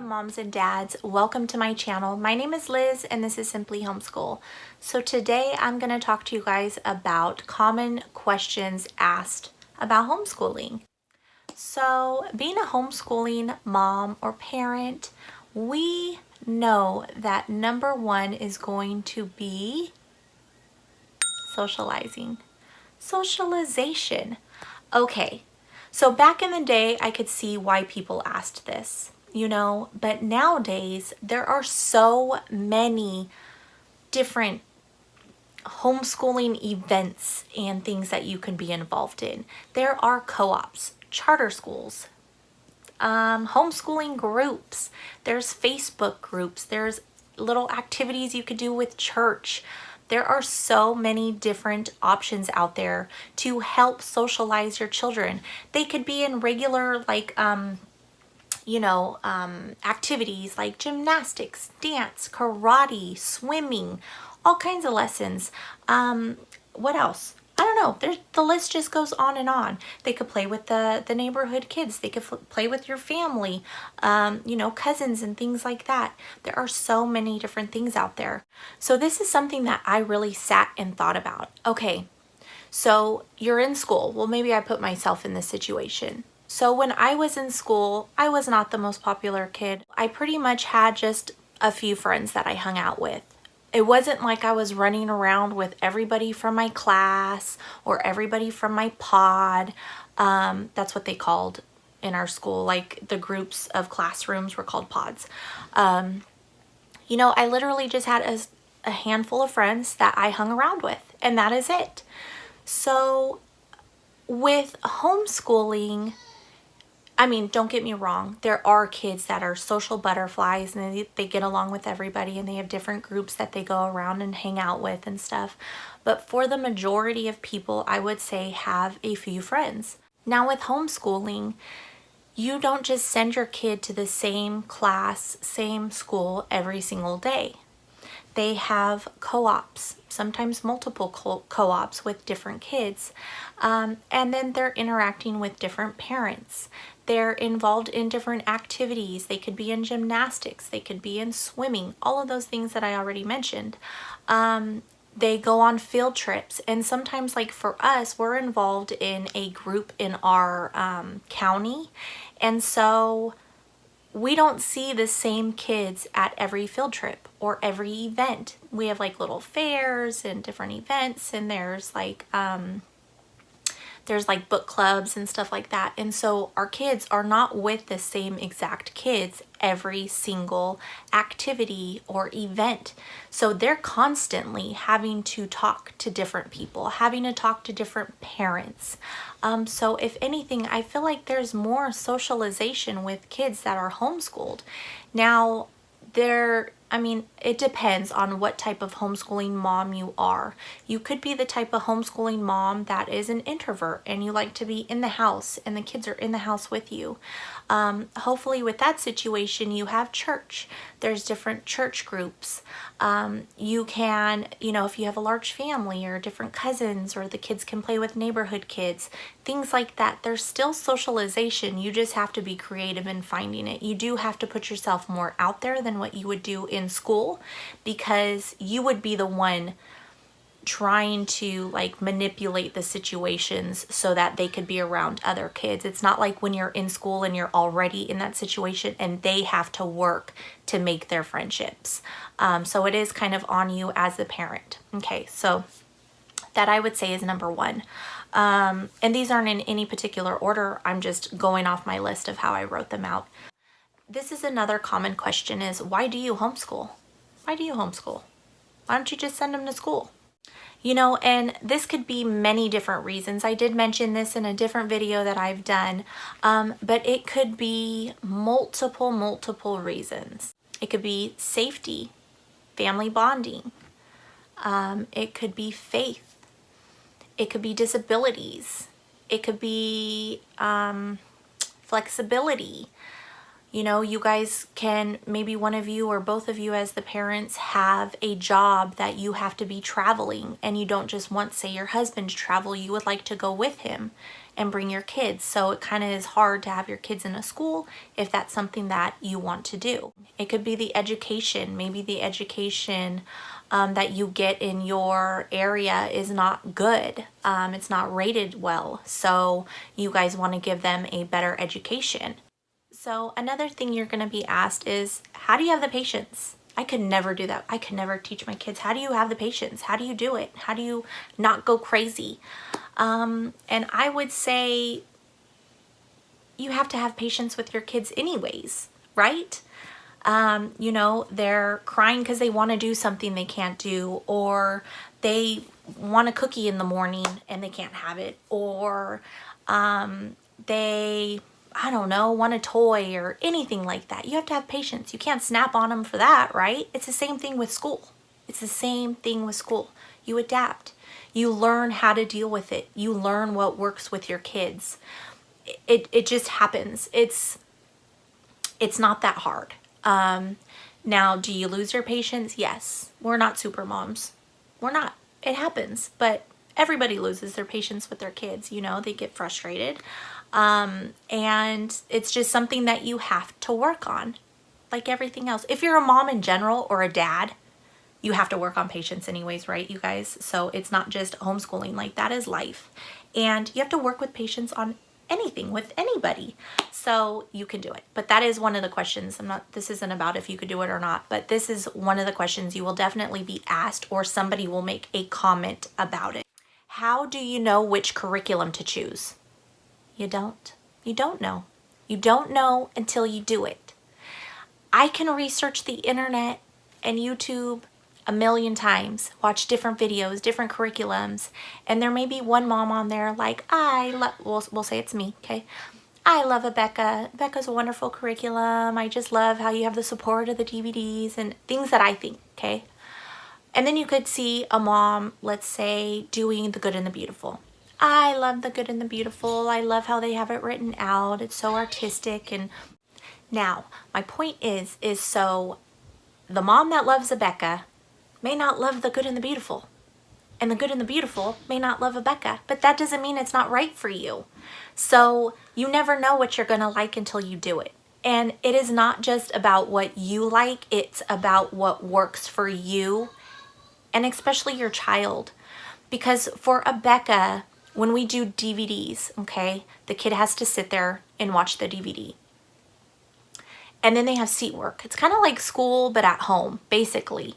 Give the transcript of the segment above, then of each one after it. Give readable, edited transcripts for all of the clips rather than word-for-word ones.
moms and dads, welcome to my channel. My name is Liz and this is Simply Homeschool. So today I'm going to talk to you guys about common questions asked about homeschooling. So being a homeschooling mom or parent, we know that number one is going to be socializing. Socialization. Okay, so back in the day, I could see why people asked this, but nowadays there are so many different homeschooling events and things that you can be involved in. There are co-ops, charter schools, homeschooling groups, there's Facebook groups, there's little activities you could do with church. There are so many different options out there to help socialize your children. They could be in regular activities like gymnastics, dance, karate, swimming, all kinds of lessons. What else? I don't know. The list just goes on and on. They could play with the neighborhood kids. They could play with your family, cousins and things like that. There are so many different things out there. So this is something that I really sat and thought about. Okay, so you're in school. Well, maybe I put myself in this situation. So when I was in school, I was not the most popular kid. I pretty much had just a few friends that I hung out with. It wasn't like I was running around with everybody from my class or everybody from my pod. That's what they called in our school. Like the groups of classrooms were called pods. I literally just had a handful of friends that I hung around with, and that is it. So with homeschooling, don't get me wrong. There are kids that are social butterflies and they get along with everybody and they have different groups that they go around and hang out with and stuff. But for the majority of people, I would say have a few friends. Now with homeschooling, you don't just send your kid to the same class, same school every single day. They have co-ops, sometimes multiple co-ops with different kids. And then they're interacting with different parents. They're involved in different activities. They could be in gymnastics. They could be in swimming. All of those things that I already mentioned. They go on field trips. And sometimes, like for us, we're involved in a group in our county. And so we don't see the same kids at every field trip or every event. We have like little fairs and different events, and there's like book clubs and stuff like that. And so our kids are not with the same exact kids every single activity or event. So they're constantly having to talk to different people, having to talk to different parents. So if anything, I feel like there's more socialization with kids that are homeschooled. Now, it depends on what type of homeschooling mom you are. You could be the type of homeschooling mom that is an introvert and you like to be in the house and the kids are in the house with you. Hopefully with that situation, you have church. There's different church groups. You can, if you have a large family or different cousins, or the kids can play with neighborhood kids, things like that. There's still socialization. You just have to be creative in finding it. You do have to put yourself more out there than what you would do in school, because you would be the one trying to manipulate the situations so that they could be around other kids. It's not like when you're in school and you're already in that situation and they have to work to make their friendships. So it is kind of on you as the parent. Okay, so that I would say is number one. And these aren't in any particular order. I'm just going off my list of how I wrote them out. This is another common question is, why do you homeschool? Why do you homeschool? Why don't you just send them to school? And this could be many different reasons. I did mention this in a different video that I've done, but it could be multiple reasons. It could be safety, family bonding. It could be faith. It could be disabilities. It could be flexibility. You know, you guys can, maybe one of you or both of you as the parents have a job that you have to be traveling, and you don't just want, say, your husband to travel, you would like to go with him and bring your kids. So it kind of is hard to have your kids in a school if that's something that you want to do. It could be the education. Maybe the education that you get in your area is not good. It's not rated well. So you guys want to give them a better education. So another thing you're going to be asked is, how do you have the patience? I could never do that. I could never teach my kids. How do you have the patience? How do you do it? How do you not go crazy? And I would say you have to have patience with your kids anyways, right? You know, they're crying because they want to do something they can't do, or they want a cookie in the morning and they can't have it, or they, I don't know, want a toy or anything like that. You have to have patience. You can't snap on them for that, right? It's the same thing with school. It's the same thing with school. You adapt. You learn how to deal with it. You learn what works with your kids. It just happens. It's not that hard. Now, do you lose your patience? Yes. We're not super moms. We're not. It happens. But everybody loses their patience with their kids. You know, they get frustrated. And it's just something that you have to work on, like everything else. If you're a mom in general or a dad, you have to work on patience anyways, right, you guys? So it's not just homeschooling, like that is life. And you have to work with patience on anything with anybody. So you can do it. But that is one of the questions. This isn't about if you could do it or not, but this is one of the questions you will definitely be asked, or somebody will make a comment about it. How do you know which curriculum to choose? You don't. You don't know. You don't know until you do it. I can research the internet and YouTube a million times, watch different videos, different curriculums, and there may be one mom on there like, we'll say it's me, okay? I love Becca. Becca's a wonderful curriculum. I just love how you have the support of the DVDs and things that I think, okay? And then you could see a mom, let's say, doing The Good and the Beautiful. I love The Good and the Beautiful. I love how they have it written out. It's so artistic. And now, my point is so the mom that loves a Becca may not love The Good and the Beautiful. And The Good and the Beautiful may not love a Becca. But that doesn't mean it's not right for you. So you never know what you're going to like until you do it. And it is not just about what you like. It's about what works for you, and especially your child. Because for a Becca, when we do DVDs, okay, the kid has to sit there and watch the DVD. And then they have seat work. It's kind of like school, but at home, basically.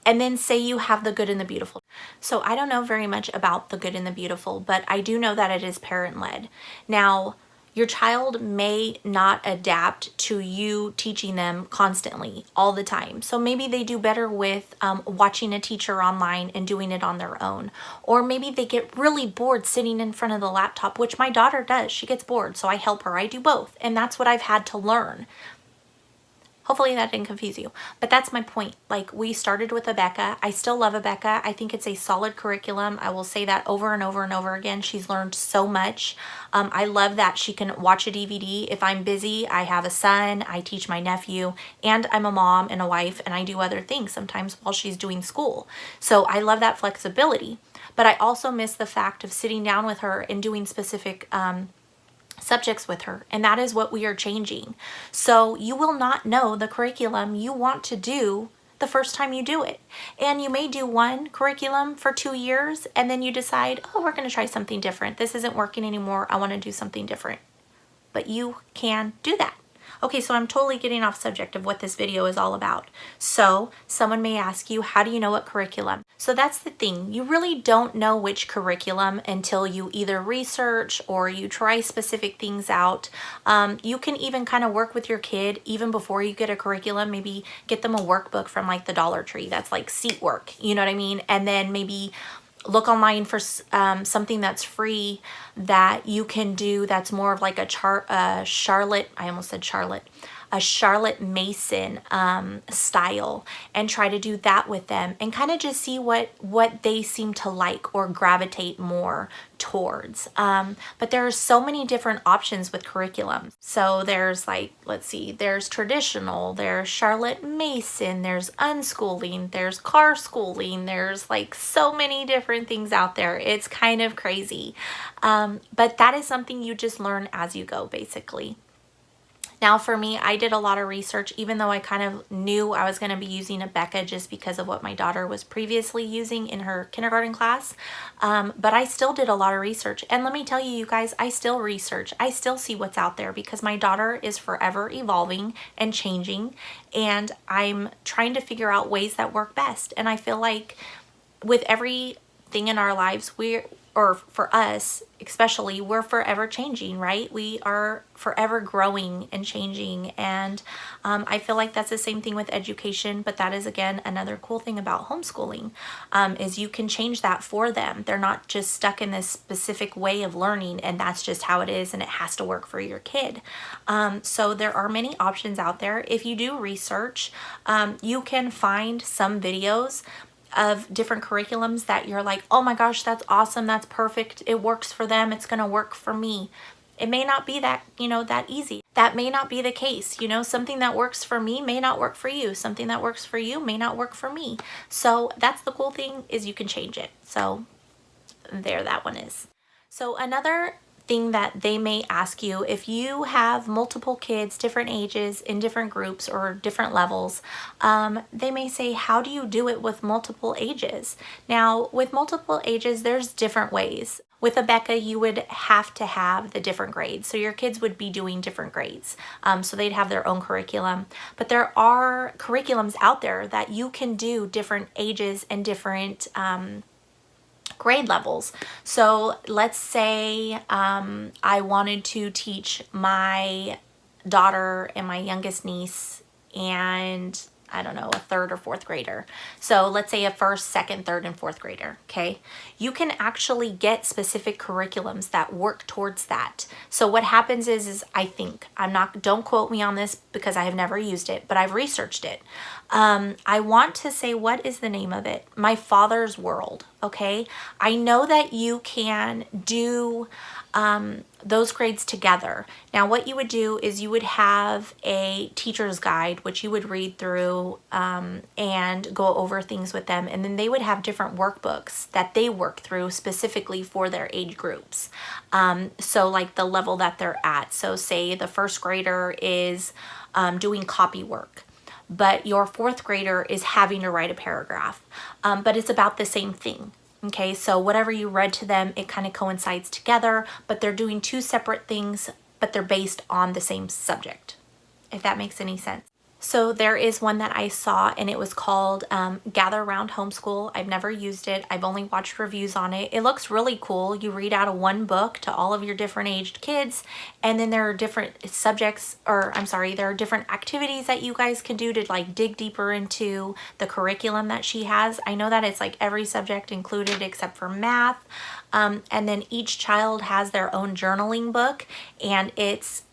And then say you have The Good and the Beautiful. So I don't know very much about The Good and the Beautiful, but I do know that it is parent-led. Now, your child may not adapt to you teaching them constantly all the time. So maybe they do better with watching a teacher online and doing it on their own. Or maybe they get really bored sitting in front of the laptop, which my daughter does. She gets bored, so I help her. I do both. And that's what I've had to learn. Hopefully that didn't confuse you. But that's my point. Like, we started with a Becca. I still love a Becca. I think it's a solid curriculum. I will say that over and over and over again. She's learned so much. I love that she can watch a DVD. If I'm busy, I have a son, I teach my nephew, and I'm a mom and a wife, and I do other things sometimes while she's doing school. So I love that flexibility. But I also miss the fact of sitting down with her and doing specific subjects with her, and that is what we are changing. So you will not know the curriculum you want to do the first time you do it. And you may do one curriculum for 2 years, and then you decide, oh, we're going to try something different. This isn't working anymore. I want to do something different. But you can do that. Okay, so I'm totally getting off subject of what this video is all about. So someone may ask you, how do you know what curriculum? So that's the thing. You really don't know which curriculum until you either research or you try specific things out. You can even kind of work with your kid even before you get a curriculum. Maybe get them a workbook from like the Dollar Tree. That's like seat work, you know what I mean? And then maybe look online for something that's free that you can do that's more of like a Charlotte, I almost said Charlotte, a Charlotte Mason style and try to do that with them and kind of just see what they seem to like or gravitate more towards. But there are so many different options with curriculum. So there's like, let's see, there's traditional, there's Charlotte Mason, there's unschooling, there's car schooling, there's like so many different things out there. It's kind of crazy. But that is something you just learn as you go, basically. Now for me, I did a lot of research, even though I kind of knew I was going to be using Abeka just because of what my daughter was previously using in her kindergarten class. But I still did a lot of research. And let me tell you, you guys, I still research. I still see what's out there because my daughter is forever evolving and changing. And I'm trying to figure out ways that work best. And I feel like with everything in our lives, or for us especially, we're forever changing, right? We are forever growing and changing. And I feel like that's the same thing with education. But that is, again, another cool thing about homeschooling, is you can change that for them. They're not just stuck in this specific way of learning and that's just how it is and it has to work for your kid. So there are many options out there. If you do research, you can find some videos of different curriculums that you're like, oh my gosh, that's awesome, that's perfect, it works for them, it's gonna work for me. It may not be that, that easy. That may not be the case. Something that works for me may not work for you. Something that works for you may not work for me. So that's the cool thing, is you can change it. So there, that one is. So another thing that they may ask you, if you have multiple kids, different ages, in different groups or different levels, they may say, how do you do it with multiple ages? Now, with multiple ages, there's different ways. With Abeka, you would have to have the different grades. So your kids would be doing different grades. So they'd have their own curriculum. But there are curriculums out there that you can do different ages and different grade levels. So let's say I wanted to teach my daughter and my youngest niece and I don't know, a third or fourth grader. So let's say a first, second, third, and fourth grader, okay? You can actually get specific curriculums that work towards that. So what happens is I think, don't quote me on this because I have never used it, but I've researched it. I want to say, what is the name of it? My Father's World, okay? I know that you can do those grades together. Now what you would do is you would have a teacher's guide, which you would read through and go over things with them, and then they would have different workbooks that they work through specifically for their age groups. So like the level that they're at. So say the first grader is doing copy work, but your fourth grader is having to write a paragraph, but it's about the same thing. Okay, so whatever you read to them, it kind of coincides together, but they're doing two separate things, but they're based on the same subject, if that makes any sense. So there is one that I saw and it was called Gather Round Homeschool. I've never used it. I've only watched reviews on it. It looks really cool. You read out of one book to all of your different aged kids, and then there are different subjects, or I'm sorry, there are different activities that you guys can do to like dig deeper into the curriculum that she has. I know that it's like every subject included except for math. And then each child has their own journaling book, and it's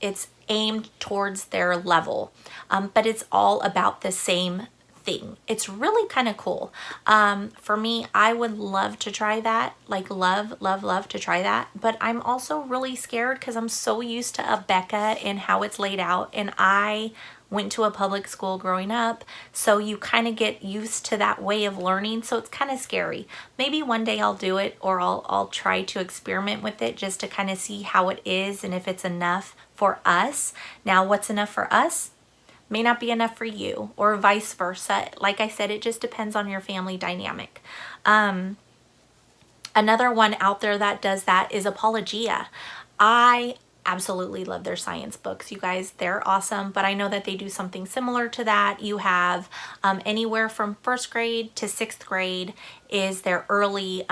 aimed towards their level, but it's all about the same thing. It's really kind of cool. For me, I would love to try that, like love to try that, but I'm also really scared because I'm so used to Abeka and how it's laid out, and I went to a public school growing up, so you kind of get used to that way of learning, so it's kind of scary. Maybe one day I'll do it, or I'll try to experiment with it just to kind of see how it is and if it's enough for us. Now, what's enough for us may not be enough for you, or vice versa. Like I said, it just depends on your family dynamic. Another one out there that does that is Apologia. I absolutely love their science books, you guys. They're awesome, but I know that they do something similar to that. You have anywhere from first grade to sixth grade is their early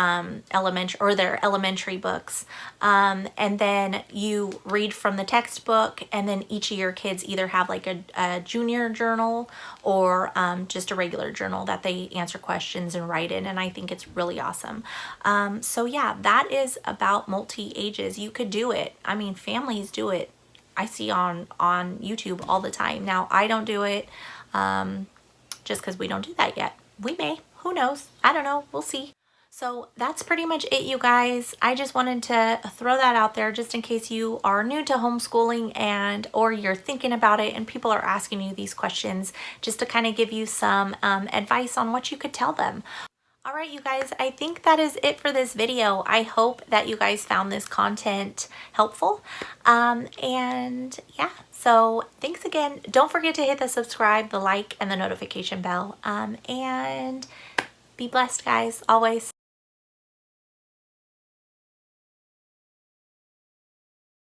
elementary, or their elementary books, and then you read from the textbook, and then each of your kids either have like a junior journal or just a regular journal that they answer questions and write in, and I think it's really awesome. So yeah, that is about multi-ages. You could do it. I mean, families do it I see on YouTube all the time. Now, I don't do it just because we don't do that yet. We may, who knows? I don't know, we'll see. So that's pretty much it, you guys. I just wanted to throw that out there just in case you are new to homeschooling and or you're thinking about it and people are asking you these questions, just to kind of give you some advice on what you could tell them. All right, you guys, I think that is it for this video. I hope that you guys found this content helpful. And yeah, so thanks again. Don't forget to hit the subscribe, the like, and the notification bell. And be blessed, guys, always.